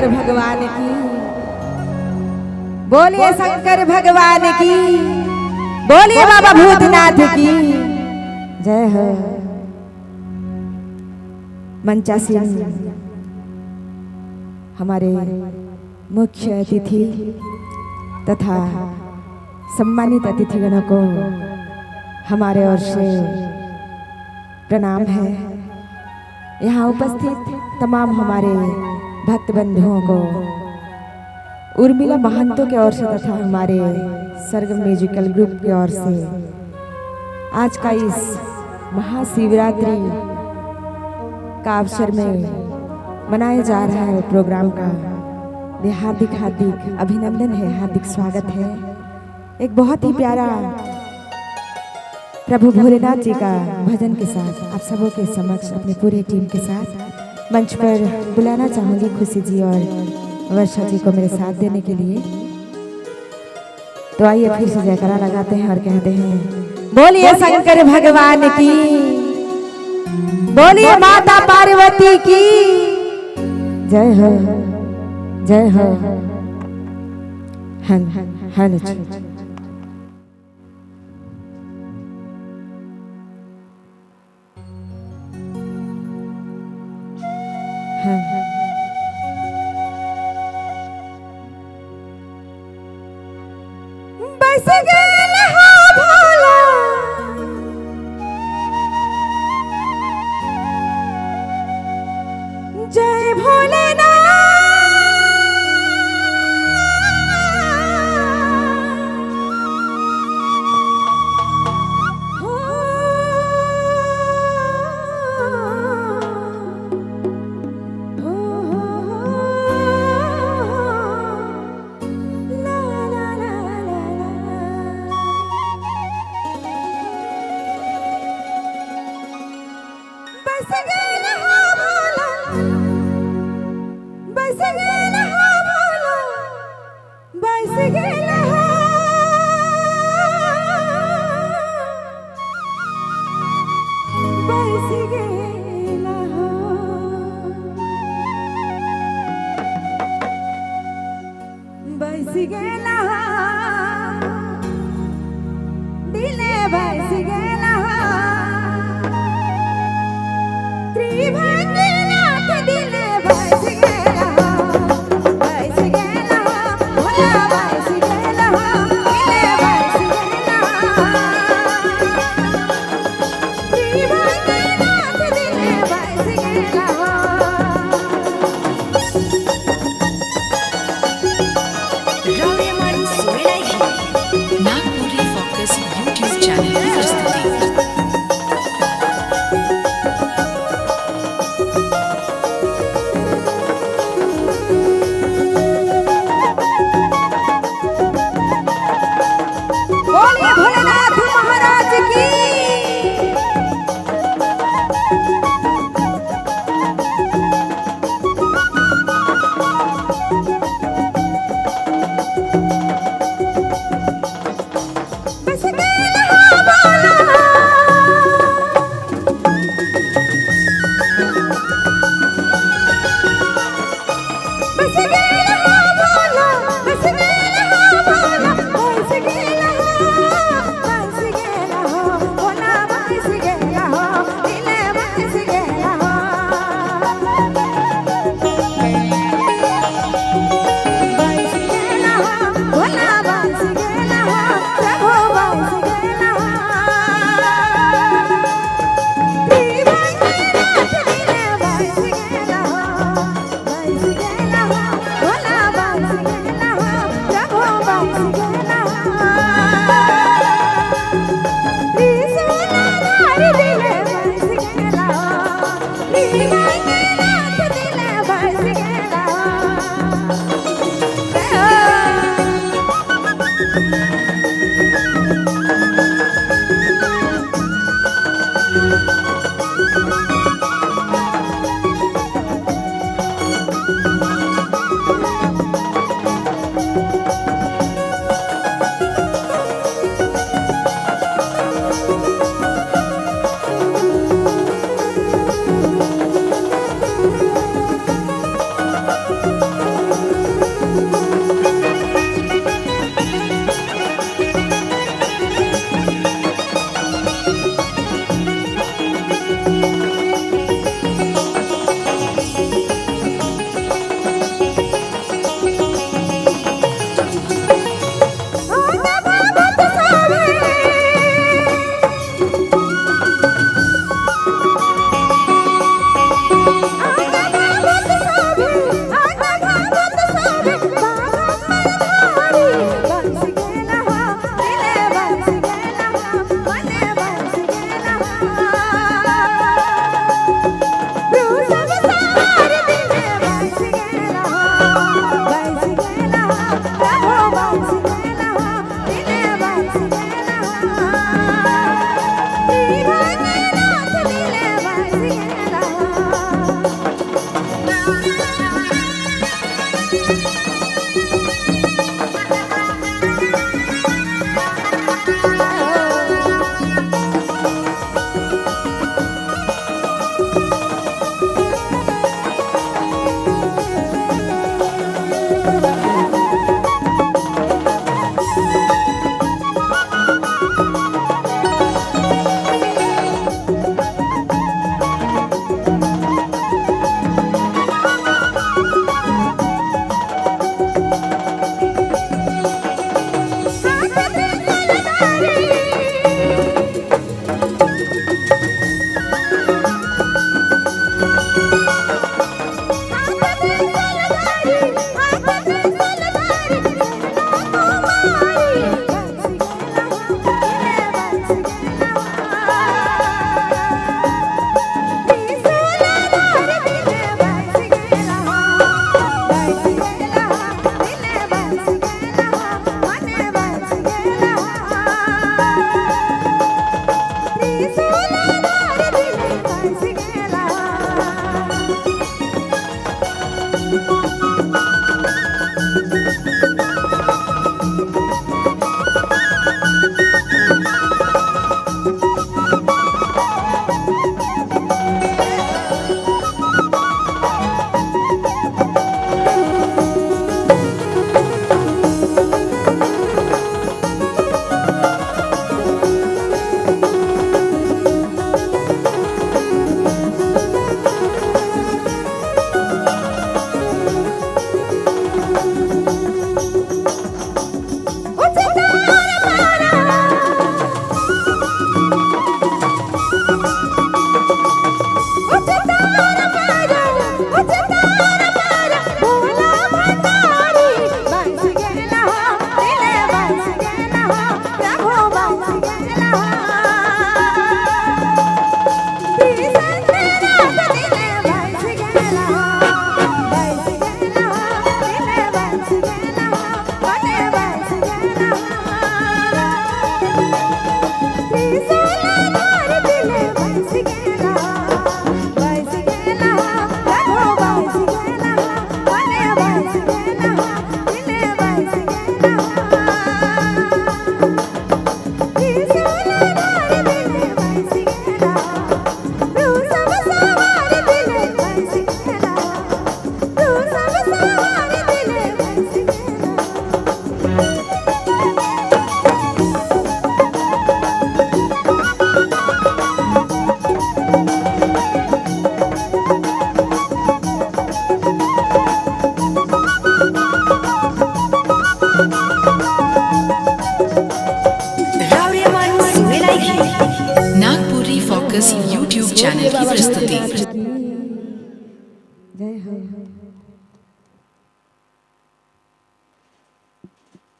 भगवान की बोलिए, शंकर भगवान की बोलिए, बाबा भूतनाथ की जय हो। मंचासीन हमारे मुख्य अतिथि तथा सम्मानित अतिथिगणों को हमारे ओर से प्रणाम है। यहाँ उपस्थित तमाम हमारे भक्त बंधुओं को उर्मिला महंतों के ओर से तथा हमारे सरगम म्यूजिकल ग्रुप की ओर से आज का इस महाशिवरात्रि का अवसर में मनाया जा रहा है प्रोग्राम का हार्दिक हार्दिक अभिनंदन है, हार्दिक स्वागत है। एक बहुत ही प्यारा प्रभु भोलेनाथ जी का भजन के साथ आप सबों के समक्ष अपने पूरे टीम के साथ मंच पर बुलाना चाहूंगी खुशी जी और वर्षा जी को मेरे साथ देने के लिए। तो आइए फिर से जयकारा लगाते हैं और कहते हैं, बोलिए शंकर भगवान की, बोलिए माता पार्वती की जय हो, जय हो। हन हन बस गेल हो भोला जय भोलेनाथ बस गेल हो भोला, बस गेल हो भोला, बस गेल हो, बस गेल हो, बस गेल हो, दिले बस गेल हो। त्रिभंगनाथ दिले बस गेल हो, बस गेल हो, भोला बस गेल हो, दिले बस गेल हो। त्रिभंगनाथ दिले बस गेल हो। रौर्यमान सोरेलाई नागपुरी फोकस यूट्यूब चैनल की प्रस्तुति। बोलिए भोलेनाथ महाराज की बस गेल हो भोला, है